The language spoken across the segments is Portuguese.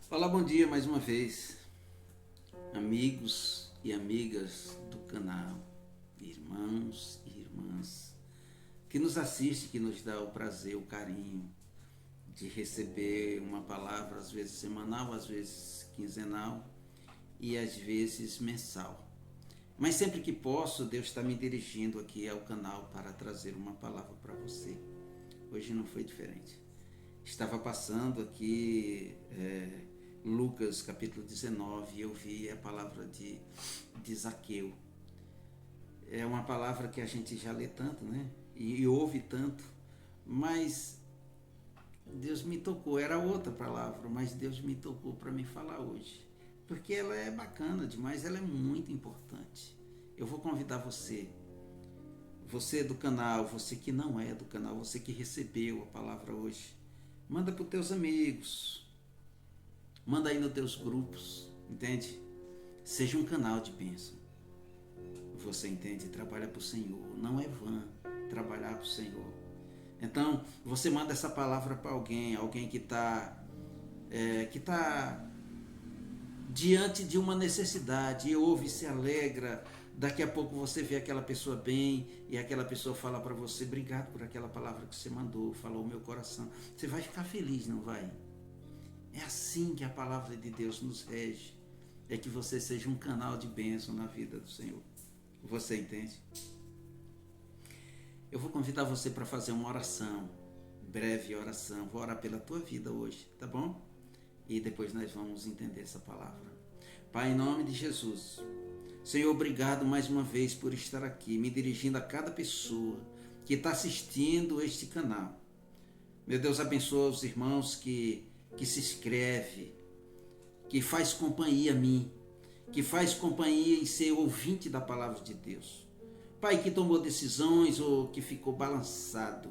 Olá, bom dia mais uma vez, amigos e amigas do canal, irmãos e irmãs, que nos assiste, que nos dá o prazer, o carinho de receber uma palavra, às vezes semanal, às vezes quinzenal e às vezes mensal. Mas sempre que posso, Deus está me dirigindo aqui ao canal para trazer uma palavra para você. Hoje não foi diferente. Estava passando aqui Lucas capítulo 19 e eu vi a palavra de Zaqueu. É uma palavra que a gente já lê tanto, né? E ouve tanto, mas Deus me tocou. Era outra palavra, mas Deus me tocou para me falar hoje. Porque ela é bacana demais, ela é muito importante. Eu vou convidar você do canal, você que não é do canal, você que recebeu a palavra hoje, manda para os teus amigos, manda aí nos teus grupos, entende? Seja um canal de bênção. Você entende? Trabalha para o Senhor, não é vã trabalhar para o Senhor. Então, você manda essa palavra para alguém que está diante de uma necessidade, e ouve, se alegra. Daqui a pouco você vê aquela pessoa bem e aquela pessoa fala para você: obrigado por aquela palavra que você mandou, falou o meu coração. Você vai ficar feliz, não vai? É assim que a palavra de Deus nos rege. É que você seja um canal de bênção na vida do Senhor. Você entende? Eu vou convidar você para fazer uma oração, breve oração. Vou orar pela tua vida hoje, tá bom? E depois nós vamos entender essa palavra. Pai, em nome de Jesus, Senhor, obrigado mais uma vez por estar aqui, me dirigindo a cada pessoa que está assistindo este canal. Meu Deus, abençoa os irmãos que se inscreve, que faz companhia a mim, que faz companhia em ser ouvinte da palavra de Deus. Pai, que tomou decisões ou que ficou balançado,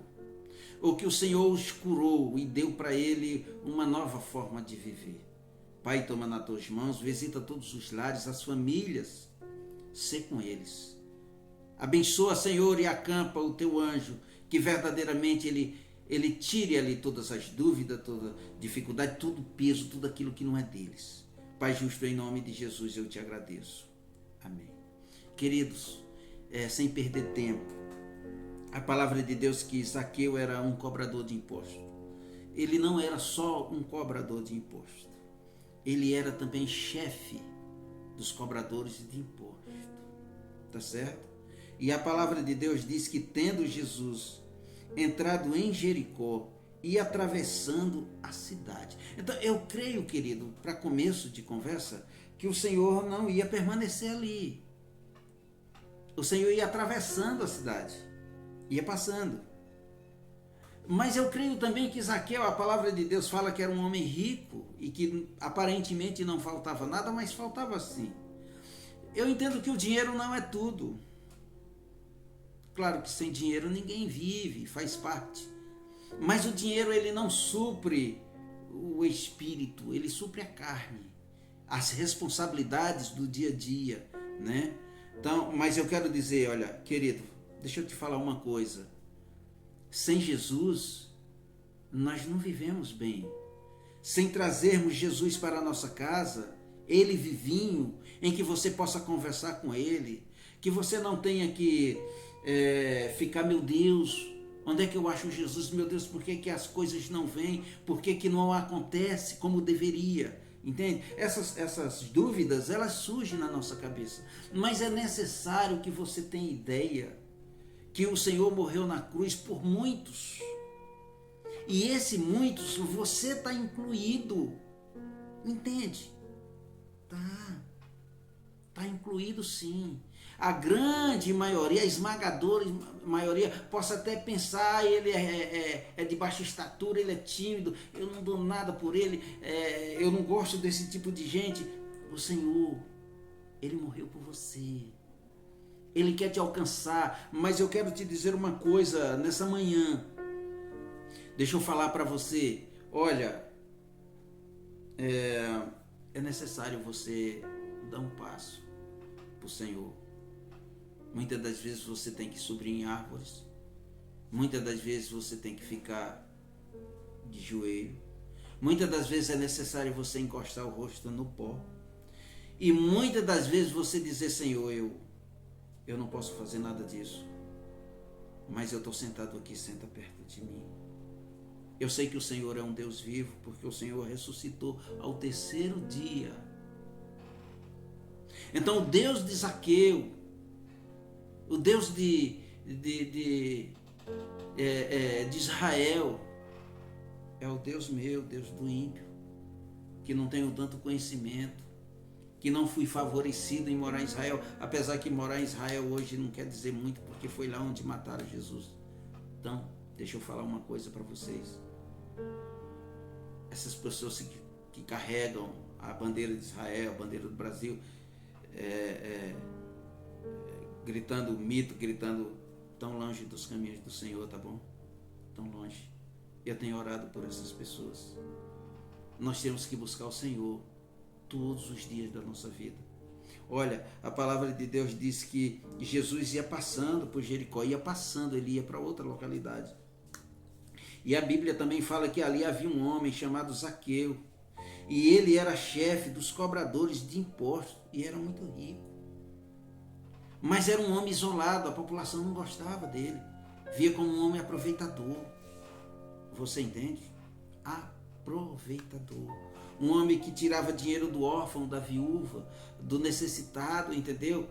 ou que o Senhor os curou e deu para ele uma nova forma de viver. Pai, toma nas tuas mãos, visita todos os lares, as famílias, sê com eles. Abençoa, Senhor, e acampa o teu anjo, que verdadeiramente ele tire ali todas as dúvidas, toda dificuldade, todo peso, tudo aquilo que não é deles. Pai justo, em nome de Jesus eu te agradeço. Amém. Queridos, sem perder tempo, a palavra de Deus que Zaqueu era um cobrador de imposto. Ele não era só um cobrador de imposto. Ele era também chefe dos cobradores de imposto. Tá certo? E a palavra de Deus diz que tendo Jesus entrado em Jericó e atravessando a cidade. Então eu creio, querido, para começo de conversa, que o Senhor não ia permanecer ali. O Senhor ia atravessando a cidade, ia passando. Mas eu creio também que Zaqueu, a palavra de Deus fala que era um homem rico e que aparentemente não faltava nada, mas faltava sim. Eu entendo que o dinheiro não é tudo. Claro que sem dinheiro ninguém vive, faz parte. Mas o dinheiro ele não supre o espírito, ele supre a carne, as responsabilidades do dia a dia, né? Então, mas eu quero dizer, olha, querido, deixa eu te falar uma coisa. Sem Jesus, nós não vivemos bem. Sem trazermos Jesus para a nossa casa, ele vivinho, em que você possa conversar com ele, que você não tenha que ficar, meu Deus, onde é que eu acho Jesus? Meu Deus, por que as coisas não vêm? Por que não acontece como deveria? Entende? Essas dúvidas, elas surgem na nossa cabeça. Mas é necessário que você tenha ideia que o Senhor morreu na cruz por muitos. E esse muitos, você está incluído. Entende? Tá incluído sim. A grande maioria, a esmagadora maioria, possa até pensar, ele é de baixa estatura, ele é tímido, eu não dou nada por ele, eu não gosto desse tipo de gente. O Senhor, ele morreu por você. Ele quer te alcançar, mas eu quero te dizer uma coisa nessa manhã. Deixa eu falar para você, olha, é necessário você dar um passo para o Senhor. Muitas das vezes você tem que subir em árvores. Muitas das vezes você tem que ficar de joelho. Muitas das vezes é necessário você encostar o rosto no pó. E muitas das vezes você dizer, Senhor, eu não posso fazer nada disso. Mas eu estou sentado aqui, senta perto de mim. Eu sei que o Senhor é um Deus vivo, porque o Senhor ressuscitou ao terceiro dia. Então o Deus de Zaqueu, o Deus de Israel, é o Deus meu, Deus do ímpio, que não tenho tanto conhecimento, que não fui favorecido em morar em Israel, apesar que morar em Israel hoje não quer dizer muito, porque foi lá onde mataram Jesus. Então, deixa eu falar uma coisa para vocês. Essas pessoas que carregam a bandeira de Israel, a bandeira do Brasil, gritando mito, gritando tão longe dos caminhos do Senhor, tá bom? Tão longe. Eu tenho orado por essas pessoas. Nós temos que buscar o Senhor todos os dias da nossa vida. Olha, a palavra de Deus diz que Jesus ia passando por Jericó, ele ia para outra localidade. E a Bíblia também fala que ali havia um homem chamado Zaqueu, e ele era chefe dos cobradores de impostos, e era muito rico. Mas era um homem isolado, a população não gostava dele, via como um homem aproveitador. Você entende? Aproveitador. Um homem que tirava dinheiro do órfão, da viúva, do necessitado, entendeu?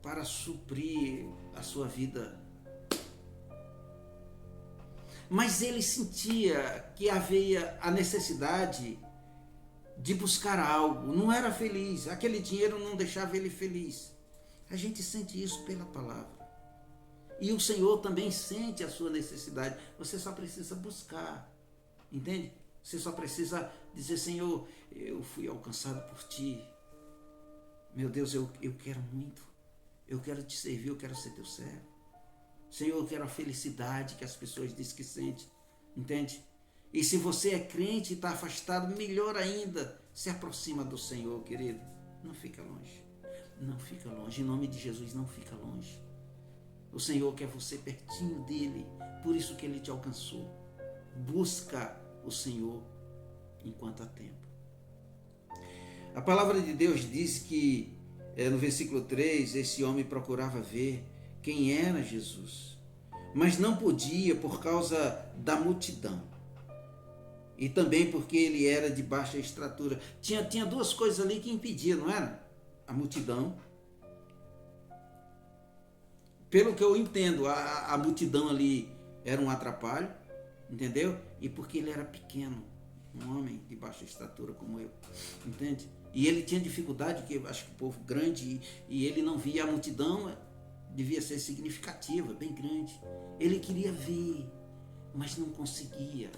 Para suprir a sua vida. Mas ele sentia que havia a necessidade de buscar algo. Não era feliz. Aquele dinheiro não deixava ele feliz. A gente sente isso pela palavra. E o Senhor também sente a sua necessidade. Você só precisa buscar. Entende? Você só precisa dizer, Senhor, eu fui alcançado por Ti. Meu Deus, eu quero muito. Eu quero Te servir, eu quero ser Teu servo. Senhor, eu quero a felicidade que as pessoas dizem que sente. Entende? E se você é crente e está afastado, melhor ainda, se aproxima do Senhor, querido. Não fica longe. Não fica longe. Em nome de Jesus, não fica longe. O Senhor quer você pertinho dele. Por isso que Ele te alcançou. Busca o Senhor enquanto há tempo. A palavra de Deus diz que no versículo 3, esse homem procurava ver quem era Jesus, mas não podia por causa da multidão e também porque ele era de baixa estatura. Tinha duas coisas ali que impediam, não era? A multidão. Pelo que eu entendo, a multidão ali era um atrapalho, entendeu? E porque ele era pequeno, um homem de baixa estatura como eu, entende? E ele tinha dificuldade, porque acho que o povo grande, e ele não via a multidão, devia ser significativa, bem grande. Ele queria ver, mas não conseguia.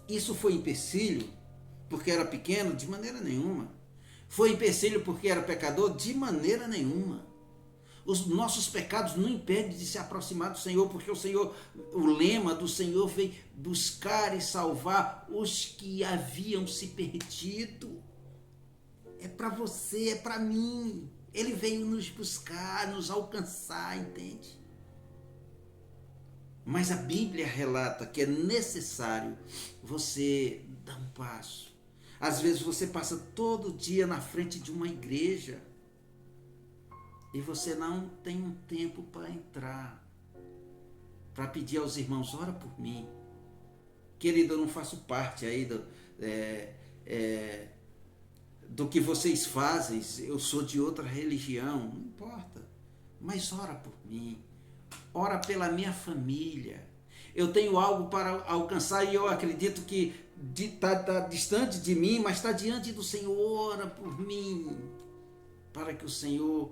Isso foi empecilho porque era pequeno? De maneira nenhuma. Foi empecilho porque era pecador? De maneira nenhuma. Os nossos pecados não impedem de se aproximar do Senhor, porque o Senhor, o lema do Senhor veio buscar e salvar os que haviam se perdido. É para você, é para mim. Ele veio nos buscar, nos alcançar, entende? Mas a Bíblia relata que é necessário você dar um passo. Às vezes você passa todo dia na frente de uma igreja e você não tem um tempo para entrar, para pedir aos irmãos, ora por mim. Querido, eu não faço parte aí do que vocês fazem, eu sou de outra religião, não importa, mas ora por mim, ora pela minha família. Eu tenho algo para alcançar e eu acredito que está distante de mim, mas está diante do Senhor. Ora por mim, para que o Senhor,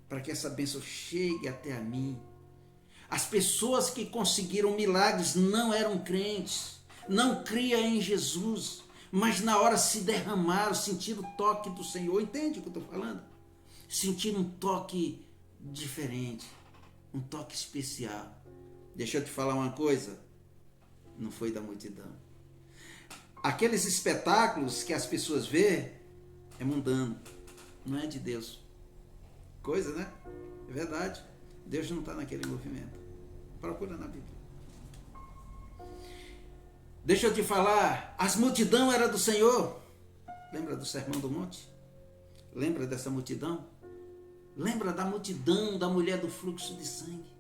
para que essa bênção chegue até a mim. As pessoas que conseguiram milagres não eram crentes, não criam em Jesus, mas na hora se derramaram, sentiram o toque do Senhor. Entende o que eu estou falando? Sentiram um toque diferente, um toque especial. Deixa eu te falar uma coisa, não foi da multidão. Aqueles espetáculos que as pessoas vê é mundano, não é de Deus. Coisa, né? É verdade. Deus não está naquele movimento. Procura na Bíblia. Deixa eu te falar, as multidão era do Senhor. Lembra do Sermão do Monte? Lembra dessa multidão? Lembra da multidão da mulher do fluxo de sangue?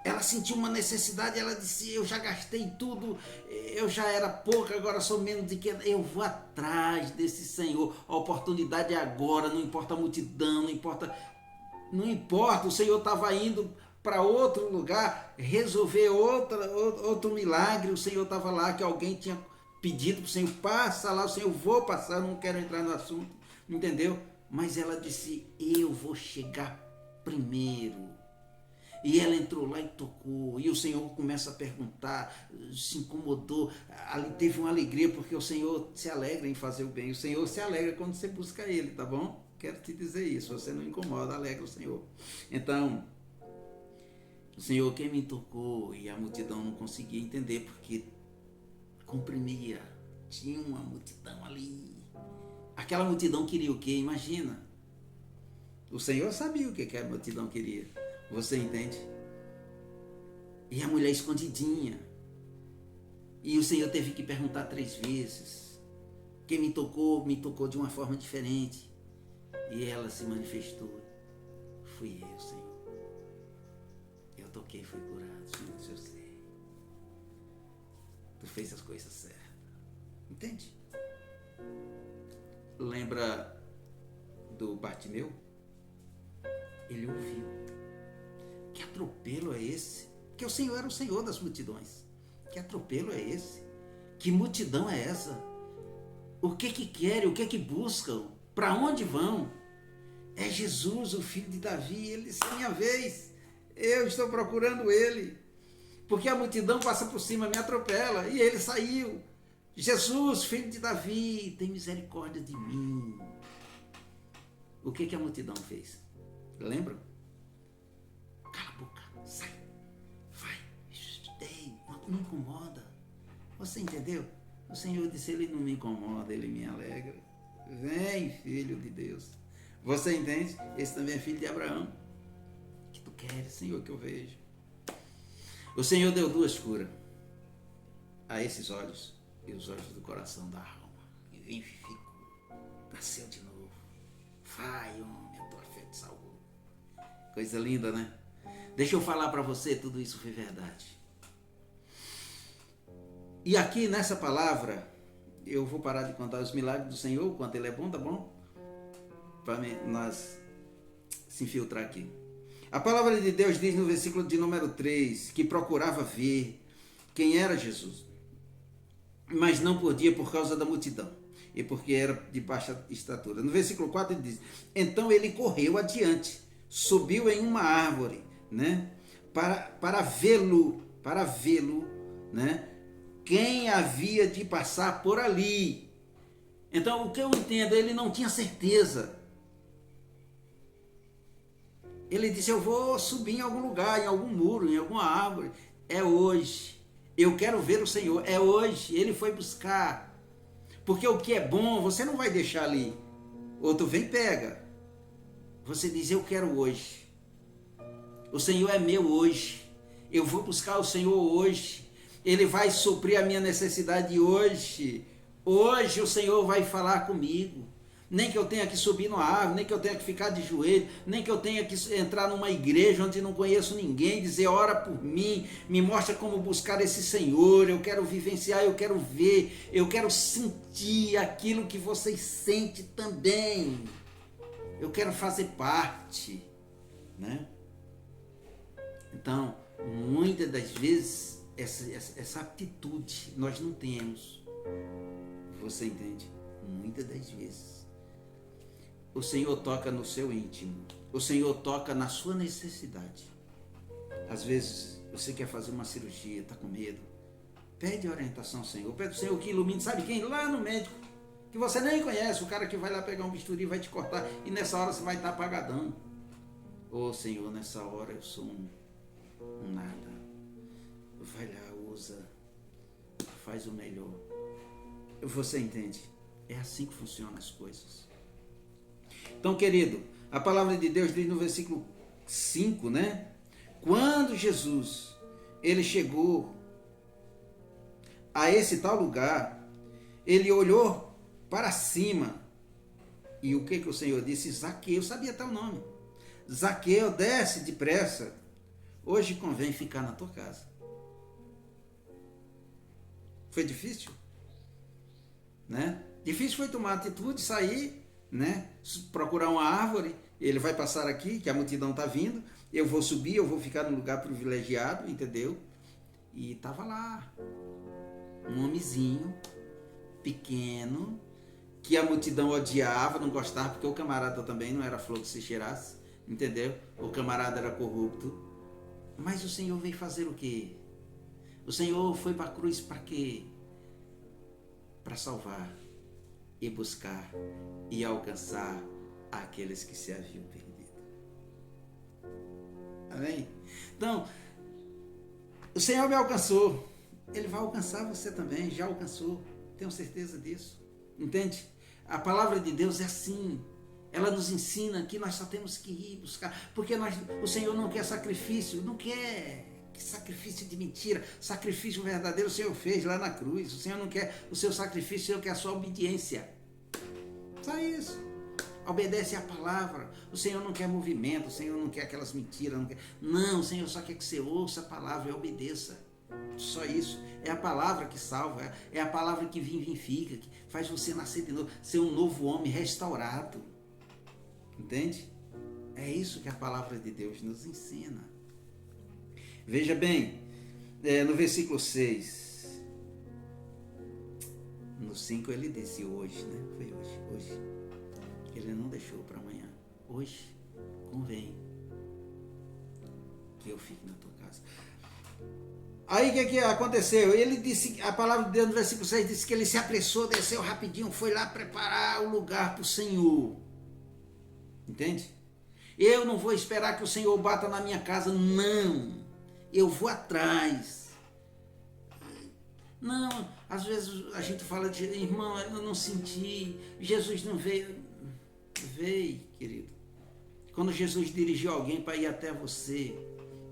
Ela sentiu uma necessidade, ela disse, eu já gastei tudo, eu já era pouco, agora sou menos de que eu vou atrás desse Senhor. A oportunidade é agora, não importa a multidão, não importa, o Senhor estava indo para outro lugar, resolver outro milagre, o Senhor estava lá, que alguém tinha pedido para o Senhor, passa lá, o Senhor, vou passar, não quero entrar no assunto, entendeu? Mas ela disse, eu vou chegar primeiro. E ela entrou lá e tocou, e o Senhor começa a perguntar, se incomodou, ali teve uma alegria, porque o Senhor se alegra em fazer o bem, o Senhor se alegra quando você busca Ele, tá bom? Quero te dizer isso, você não incomoda, alegra o Senhor. Então, o Senhor quem me tocou, e a multidão não conseguia entender, porque comprimia, tinha uma multidão ali. Aquela multidão queria o quê? Imagina. O Senhor sabia o que a multidão queria. Você entende? E a mulher escondidinha. E o Senhor teve que perguntar 3 vezes. Quem me tocou de uma forma diferente. E ela se manifestou. Fui eu, Senhor. Eu toquei e fui curado. Senhor, eu sei. Tu fez as coisas certas. Entende? Lembra do Bartimeu? Ele ouviu. Que atropelo é esse? Que o Senhor era o Senhor das multidões. Que atropelo é esse? Que multidão é essa? O que querem? O que buscam? Para onde vão? É Jesus, o filho de Davi. Ele disse, é minha vez. Eu estou procurando ele. Porque a multidão passa por cima, me atropela. E ele saiu. Jesus, filho de Davi, tem misericórdia de mim. O que a multidão fez? Lembram? Cala a boca, sai, vai, não me incomoda. Você entendeu? O Senhor disse, ele não me incomoda, ele me alegra. Vem, filho de Deus. Você entende? Esse também é filho de Abraão. O que tu queres, Senhor, que eu vejo? O Senhor deu 2 curas a esses olhos e os olhos do coração da alma. E vivificou, nasceu de novo. Vai, homem, a tua fé te salvou. Coisa linda, né? Deixa eu falar para você, tudo isso foi verdade. E aqui nessa palavra, eu vou parar de contar os milagres do Senhor, o quanto Ele é bom, tá bom? Para nós se infiltrar aqui. A palavra de Deus diz no versículo de número 3, que procurava ver quem era Jesus, mas não podia por causa da multidão, e porque era de baixa estatura. No versículo 4 ele diz, então ele correu adiante, subiu em uma árvore, né, para vê-lo, né, quem havia de passar por ali. Então, o que eu entendo, ele não tinha certeza. Ele disse, eu vou subir em algum lugar, em algum muro, em alguma árvore. É hoje. Eu quero ver o Senhor. É hoje. Ele foi buscar. Porque o que é bom, você não vai deixar ali. Outro vem e pega. Você diz, eu quero hoje. O Senhor é meu hoje. Eu vou buscar o Senhor hoje. Ele vai suprir a minha necessidade hoje. Hoje o Senhor vai falar comigo. Nem que eu tenha que subir numa árvore, nem que eu tenha que ficar de joelho, nem que eu tenha que entrar numa igreja onde não conheço ninguém, dizer, ora por mim, me mostra como buscar esse Senhor, eu quero vivenciar, eu quero ver, eu quero sentir aquilo que vocês sentem também. Eu quero fazer parte, né? Então, muitas das vezes, essa atitude nós não temos. Você entende? Muitas das vezes. O Senhor toca no seu íntimo. O Senhor toca na sua necessidade. Às vezes, você quer fazer uma cirurgia, está com medo. Pede orientação ao Senhor. Pede ao Senhor que ilumine. Sabe quem? Lá no médico. Que você nem conhece. O cara que vai lá pegar um bisturi e vai te cortar. E nessa hora você vai estar apagadão. Ô Senhor, nessa hora eu sou um nada. Vai lá, usa. Faz o melhor. Você entende? É assim que funcionam as coisas. Então, querido, a palavra de Deus diz no versículo 5, né? Quando Jesus, ele chegou a esse tal lugar, ele olhou para cima. E o que o Senhor disse? Zaqueu, sabia até o nome. Zaqueu, desce depressa. Hoje convém ficar na tua casa. Foi difícil? Né? Difícil foi tomar atitude, sair, né? Procurar uma árvore. Ele vai passar aqui, que a multidão está vindo. Eu vou subir, eu vou ficar num lugar privilegiado, entendeu? E estava lá um homenzinho pequeno, que a multidão odiava, não gostava, porque o camarada também não era flor que se cheirasse, entendeu? O camarada era corrupto. Mas o Senhor veio fazer o quê? O Senhor foi para a cruz para quê? Para salvar e buscar e alcançar aqueles que se haviam perdido. Amém? Então, o Senhor me alcançou. Ele vai alcançar você também, já alcançou. Tenho certeza disso. Entende? A palavra de Deus é assim. Ela nos ensina que nós só temos que ir buscar. Porque o Senhor não quer sacrifício, não quer sacrifício de mentira. Sacrifício verdadeiro o Senhor fez lá na cruz. O Senhor não quer o seu sacrifício, o Senhor quer a sua obediência. Só isso. Obedece à palavra. O Senhor não quer movimento, o Senhor não quer aquelas mentiras. Não, o Senhor só quer que você ouça a palavra e obedeça. Só isso. É a palavra que salva, é a palavra que vivifica, que faz você nascer de novo, ser um novo homem restaurado. Entende? É isso que a palavra de Deus nos ensina. Veja bem, no versículo 6, no 5 ele disse hoje, né? Foi hoje. Ele não deixou para amanhã. Hoje convém que eu fique na tua casa. Aí o que aconteceu? Ele disse, a palavra de Deus no versículo 6 disse que ele se apressou, desceu rapidinho, foi lá preparar o lugar para o Senhor. Entende? Eu não vou esperar que o Senhor bata na minha casa, não. Eu vou atrás. Não, às vezes a gente fala de, irmão, eu não senti, Jesus não veio. Veio, querido. Quando Jesus dirigiu alguém para ir até você,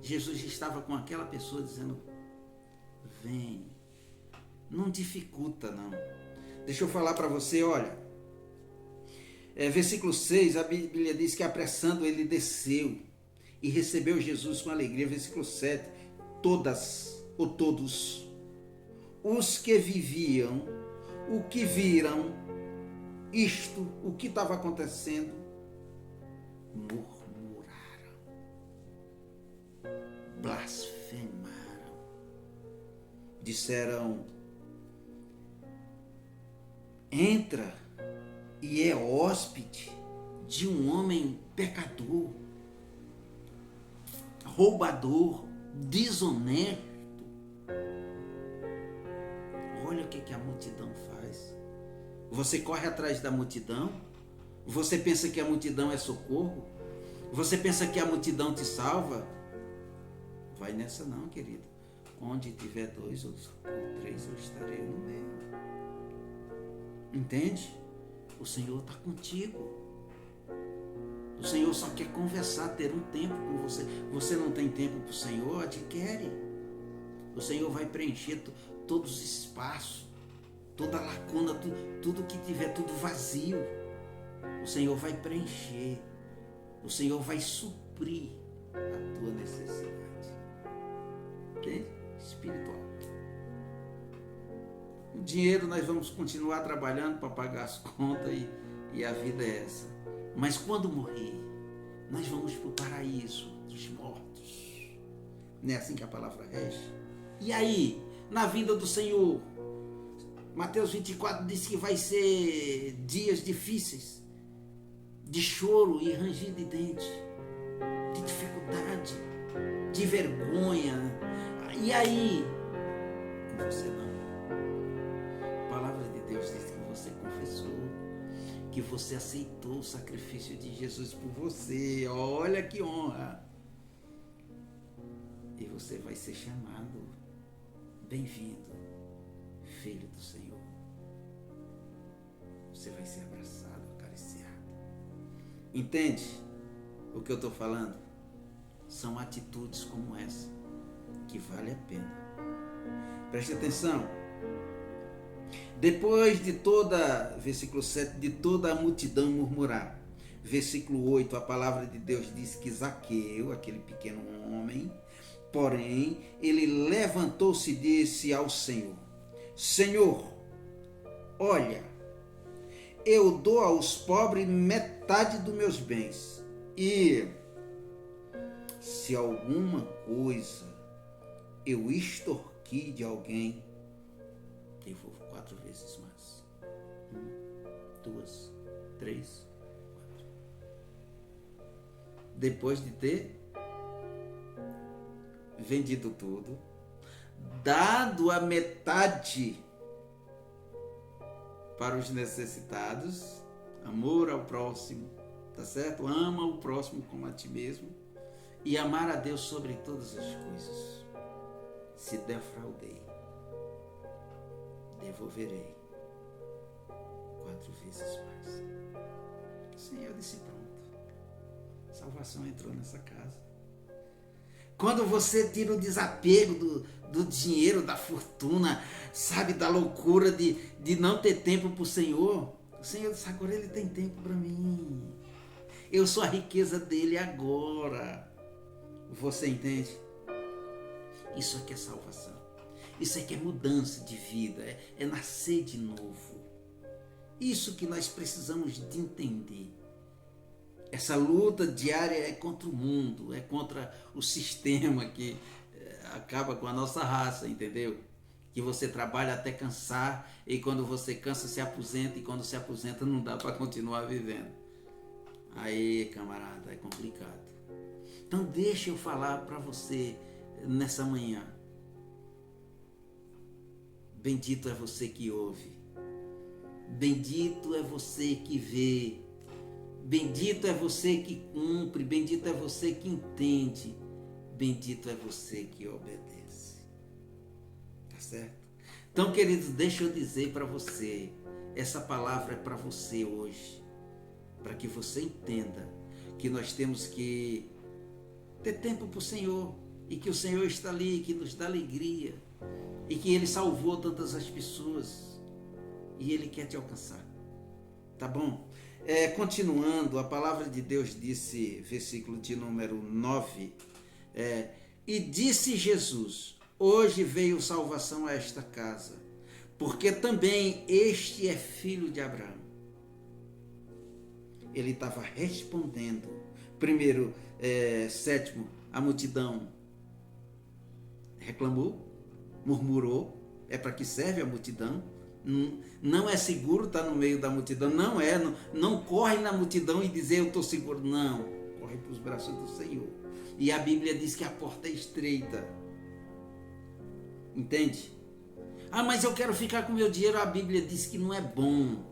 Jesus estava com aquela pessoa dizendo, vem. Não dificulta, não. Deixa eu falar para você, olha. Versículo 6, a Bíblia diz que apressando ele desceu e recebeu Jesus com alegria. Versículo 7, todos os que viviam, o que viram isto, o que estava acontecendo, murmuraram, blasfemaram, disseram, entra e é hóspede de um homem pecador, roubador, desonesto. Olha o que a multidão faz. Você corre atrás da multidão? Você pensa que a multidão é socorro? Você pensa que a multidão te salva? Vai nessa não, querido. Onde tiver 2 ou 3, eu estarei no meio. Entende? O Senhor está contigo. O Senhor só quer conversar, ter um tempo com você. Você não tem tempo para o Senhor? Adquire. O Senhor vai preencher todos os espaços, toda lacuna, tudo que tiver, tudo vazio. O Senhor vai preencher. O Senhor vai suprir a tua necessidade. Ok? Espiritual. O dinheiro nós vamos continuar trabalhando para pagar as contas e a vida é essa. Mas quando morrer, nós vamos para o paraíso dos mortos. Não é assim que a palavra rege? E aí, na vinda do Senhor, Mateus 24 diz que vai ser dias difíceis, de choro e ranger de dente, de dificuldade, de vergonha. E aí, com você não. A palavra de Deus diz que você confessou, que você aceitou o sacrifício de Jesus por você. Olha que honra! E você vai ser chamado, bem-vindo, filho do Senhor. Você vai ser abraçado, acariciado. Entende o que eu estou falando? São atitudes como essa que vale a pena. Preste atenção. Depois de toda, versículo 7, de toda a multidão murmurar. Versículo 8, a palavra de Deus diz que Zaqueu, aquele pequeno homem, porém, ele levantou-se e disse ao Senhor: Senhor, olha, eu dou aos pobres metade dos meus bens, e se alguma coisa eu extorqui de alguém, devolvo 4 vezes mais. 1, 2, 3, 4. Depois de ter vendido tudo, dado a metade para os necessitados, amor ao próximo, tá certo? Ama o próximo como a ti mesmo e amar a Deus sobre todas as coisas. Se defraudei, devolverei 4 vezes mais. O Senhor disse: pronto, salvação entrou nessa casa. Quando você tira o desapego do dinheiro, da fortuna, sabe, da loucura de não ter tempo para o Senhor disse: agora Ele tem tempo para mim. Eu sou a riqueza dele agora. Você entende? Isso aqui é salvação. Isso aqui é mudança de vida, é nascer de novo. Isso que nós precisamos de entender. Essa luta diária é contra o mundo, é contra o sistema que acaba com a nossa raça, entendeu? Que você trabalha até cansar e quando você cansa se aposenta e quando se aposenta não dá para continuar vivendo. Aí, camarada, é complicado. Então deixa eu falar para você nessa manhã. Bendito é você que ouve. Bendito é você que vê. Bendito é você que cumpre. Bendito é você que entende. Bendito é você que obedece. Tá certo? Então, queridos, deixa eu dizer para você. Essa palavra é para você hoje. Para que você entenda que nós temos que ter tempo para o Senhor. E que o Senhor está ali, que nos dá alegria. E que Ele salvou tantas as pessoas. E Ele quer te alcançar. Tá bom? Continuando, a palavra de Deus disse, versículo de número 9. E disse Jesus: hoje veio salvação a esta casa, porque também este é filho de Abraão. Ele estava respondendo. Primeiro, sétimo, a multidão reclamou, murmurou. É para que serve a multidão? Não é seguro estar no meio da multidão. Não corre na multidão e dizer eu estou seguro. Não, corre para os braços do Senhor. E a Bíblia diz que a porta é estreita. Entende? Ah, mas eu quero ficar com meu dinheiro. A Bíblia diz que não é bom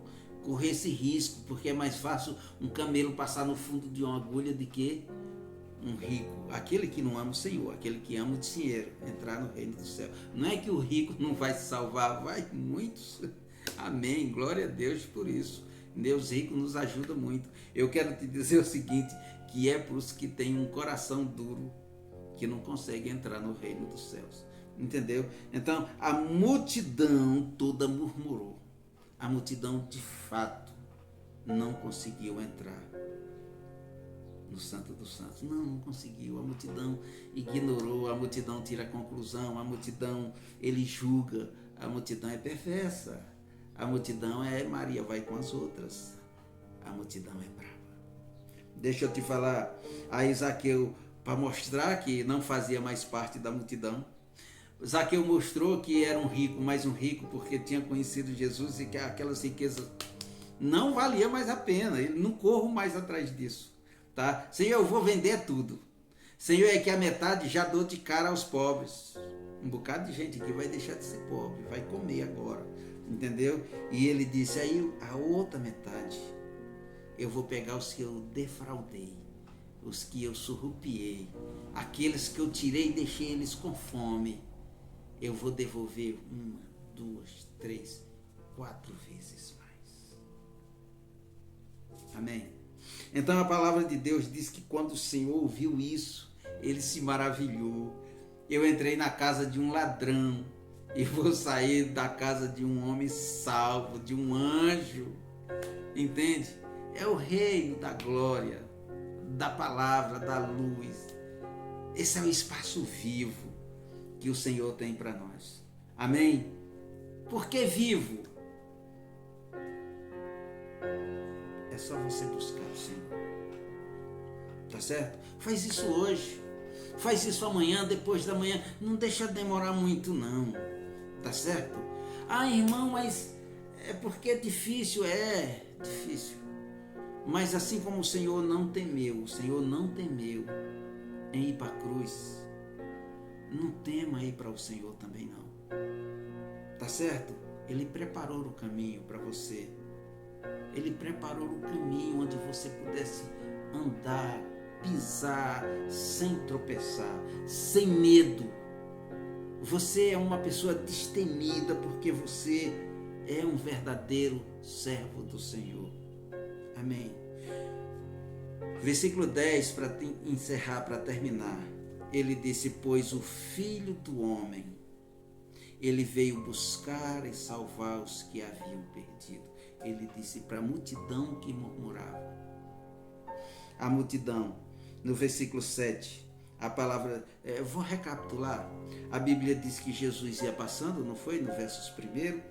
correr esse risco, porque é mais fácil um camelo passar no fundo de uma agulha do que um rico, aquele que não ama o Senhor, aquele que ama o dinheiro, entrar no reino do céu. Não é que o rico não vai se salvar, vai muitos. Amém, glória a Deus por isso. Deus rico nos ajuda muito. Eu quero te dizer o seguinte, que é para os que têm um coração duro, que não conseguem entrar no reino dos céus. Entendeu? Então, a multidão toda murmurou. A multidão, de fato, não conseguiu entrar no Santo dos Santos. Não conseguiu. A multidão ignorou, a multidão tira a conclusão, a multidão, ele julga, a multidão é perversa, a multidão é Maria vai com as outras, a multidão é brava. Deixa eu te falar, aí Zaqueu, para mostrar que não fazia mais parte da multidão, Zaqueu mostrou que era um rico, mas um rico porque tinha conhecido Jesus e que aquelas riquezas não valia mais a pena, ele não corro mais atrás disso. Tá? Senhor, eu vou vender tudo. Senhor, é que a metade já dou de cara aos pobres. Um bocado de gente aqui vai deixar de ser pobre, vai comer agora, entendeu? E ele disse, aí a outra metade, eu vou pegar os que eu defraudei, os que eu surrupiei, aqueles que eu tirei e deixei eles com fome, eu vou devolver 1, 2, 3, 4 vezes mais. Amém? Então a palavra de Deus diz que quando o Senhor ouviu isso, ele se maravilhou. Eu entrei na casa de um ladrão e vou sair da casa de um homem salvo, de um anjo. Entende? É o reino da glória, da palavra, da luz. Esse é o espaço vivo que o Senhor tem para nós. Amém? Por que vivo? É só você buscar o Senhor. Tá certo? Faz isso hoje. Faz isso amanhã, depois da manhã. Não deixa demorar muito, não. Tá certo? Ah, irmão, mas é porque é difícil. É difícil. Mas assim como o Senhor não temeu em ir para a cruz, não tema ir para o Senhor também não. Tá certo? Ele preparou o caminho para você. Ele preparou o caminho onde você pudesse andar, pisar, sem tropeçar, sem medo. Você é uma pessoa destemida porque você é um verdadeiro servo do Senhor. Amém. Versículo 10, para encerrar, para terminar. Ele disse, pois o Filho do Homem, ele veio buscar e salvar os que haviam perdido. Ele disse para a multidão que murmurava. A multidão, no versículo 7, a palavra, vou recapitular. A Bíblia diz que Jesus ia passando, não foi? No verso 1.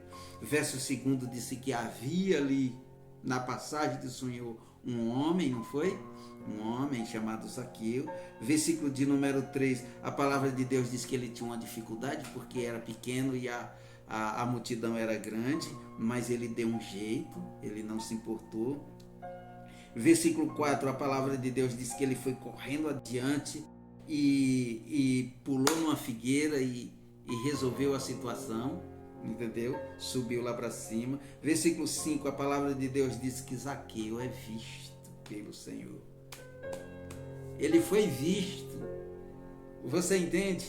Verso 2 disse que havia ali, na passagem do Senhor, um homem, não foi? Um homem chamado Zaqueu. Versículo de número 3, a palavra de Deus diz que ele tinha uma dificuldade porque era pequeno e a multidão era grande, mas ele deu um jeito, ele não se importou. Versículo 4, a palavra de Deus diz que ele foi correndo adiante e pulou numa figueira e resolveu a situação, entendeu? Subiu lá para cima. Versículo 5, a palavra de Deus diz que Zaqueu é visto pelo Senhor. Ele foi visto. Você entende?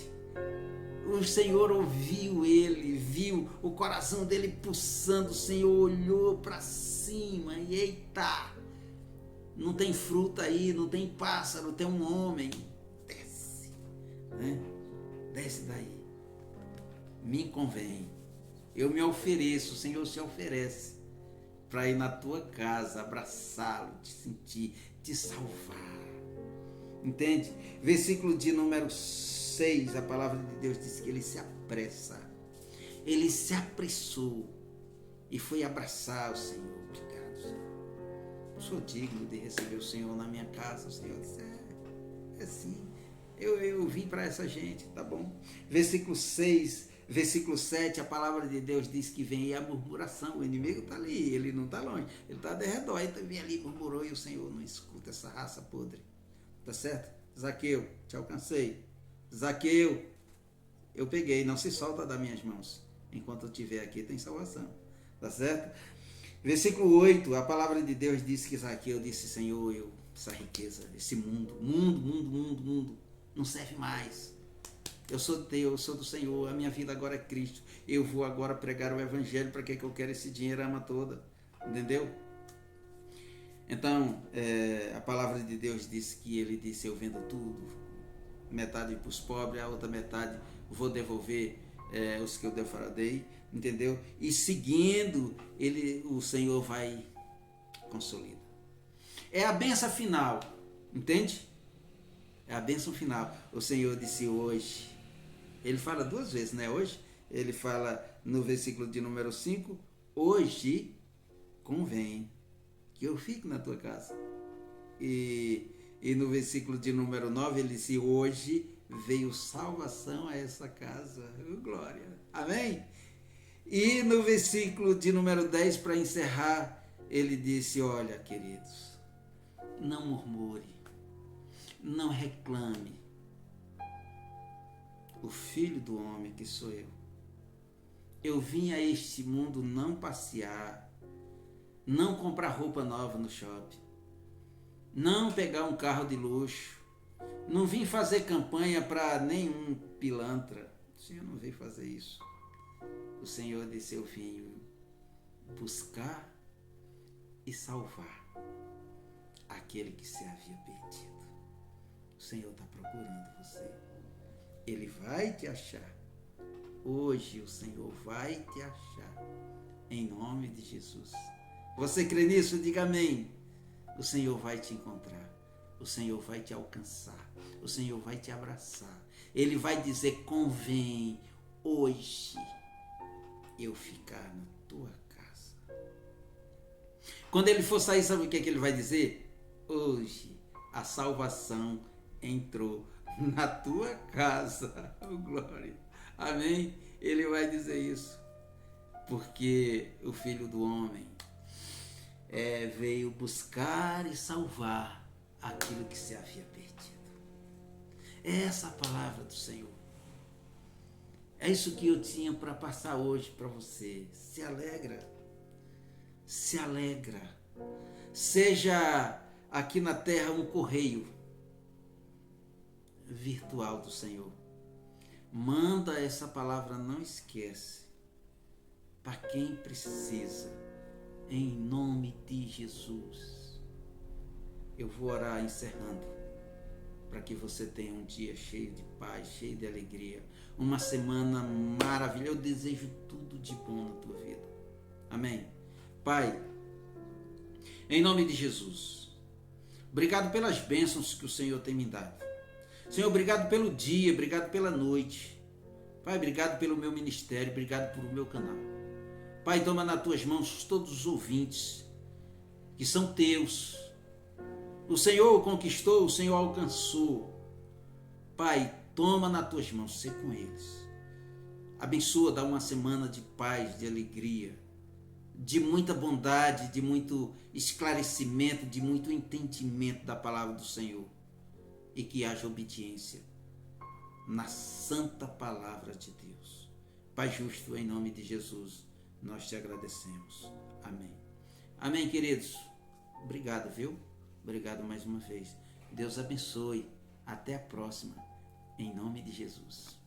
O Senhor ouviu ele, viu o coração dele pulsando. O Senhor olhou para cima e eita, não tem fruta aí, não tem pássaro, tem um homem. Desce, né? Desce daí. Me convém. Eu me ofereço, o Senhor se oferece para ir na tua casa, abraçá-lo, te sentir, te salvar. Entende? Versículo de número 6, a palavra de Deus diz que ele se apressa. Ele se apressou e foi abraçar o Senhor. Obrigado, Senhor. Eu sou digno de receber o Senhor na minha casa. O Senhor disse, é assim. Eu vim para essa gente, tá bom? Versículo 6, versículo 7, a palavra de Deus diz que vem aí a murmuração. O inimigo está ali, ele não está longe. Ele está de redor, ele vem ali, murmurou, e o Senhor não escuta essa raça podre. Tá certo? Zaqueu, te alcancei. Zaqueu, eu peguei, não se solta das minhas mãos. Enquanto eu estiver aqui, tem salvação. Tá certo? Versículo 8, a palavra de Deus diz que Zaqueu disse, Senhor, essa riqueza, esse mundo, não serve mais. Eu sou teu, eu sou do Senhor, a minha vida agora é Cristo. Eu vou agora pregar o Evangelho, para que eu quero esse dinheiro, a alma toda. Entendeu? Então, a palavra de Deus diz que ele disse, eu vendo tudo, metade para os pobres, a outra metade vou devolver os que eu defraudei, entendeu? E seguindo, o Senhor vai consolidar. É a bênção final, entende? É a bênção final. O Senhor disse hoje, ele fala duas vezes, né? Hoje, ele fala no versículo de número 5, hoje convém que eu fique na tua casa. E no versículo de número 9, ele disse, hoje veio salvação a essa casa. Glória. Amém? E no versículo de número 10, para encerrar, ele disse, olha, queridos, não murmure, não reclame. O Filho do Homem, que sou eu vim a este mundo não passear, não comprar roupa nova no shopping, não pegar um carro de luxo, não vim fazer campanha para nenhum pilantra. O Senhor não veio fazer isso. O Senhor disse, eu vim buscar e salvar aquele que se havia perdido. O Senhor está procurando você. Ele vai te achar. Hoje o Senhor vai te achar, em nome de Jesus. Você crê nisso? Diga amém. O Senhor vai te encontrar, o Senhor vai te alcançar, o Senhor vai te abraçar. Ele vai dizer: convém hoje eu ficar na tua casa. Quando ele for sair, sabe o que ele vai dizer? Hoje a salvação entrou na tua casa. Oh, glória. Amém? Ele vai dizer isso. Porque o Filho do Homem veio buscar e salvar aquilo que se havia perdido. É essa a palavra do Senhor. É isso que eu tinha para passar hoje para você. Se alegra. Se alegra. Seja aqui na terra um correio virtual do Senhor. Manda essa palavra, não esquece. Para quem precisa. Em nome de Jesus. Eu vou orar encerrando, para que você tenha um dia cheio de paz, cheio de alegria, uma semana maravilhosa. Eu desejo tudo de bom na tua vida. Amém? Pai, em nome de Jesus, obrigado pelas bênçãos que o Senhor tem me dado. Senhor, obrigado pelo dia, obrigado pela noite. Pai, obrigado pelo meu ministério, obrigado pelo meu canal. Pai, toma nas tuas mãos todos os ouvintes que são teus. O Senhor conquistou, o Senhor alcançou. Pai, toma nas tuas mãos, sê com eles. Abençoa, dá uma semana de paz, de alegria, de muita bondade, de muito esclarecimento, de muito entendimento da palavra do Senhor. E que haja obediência na santa palavra de Deus. Pai justo, em nome de Jesus, nós te agradecemos. Amém. Amém, queridos. Obrigado, viu? Obrigado mais uma vez. Deus abençoe. Até a próxima. Em nome de Jesus.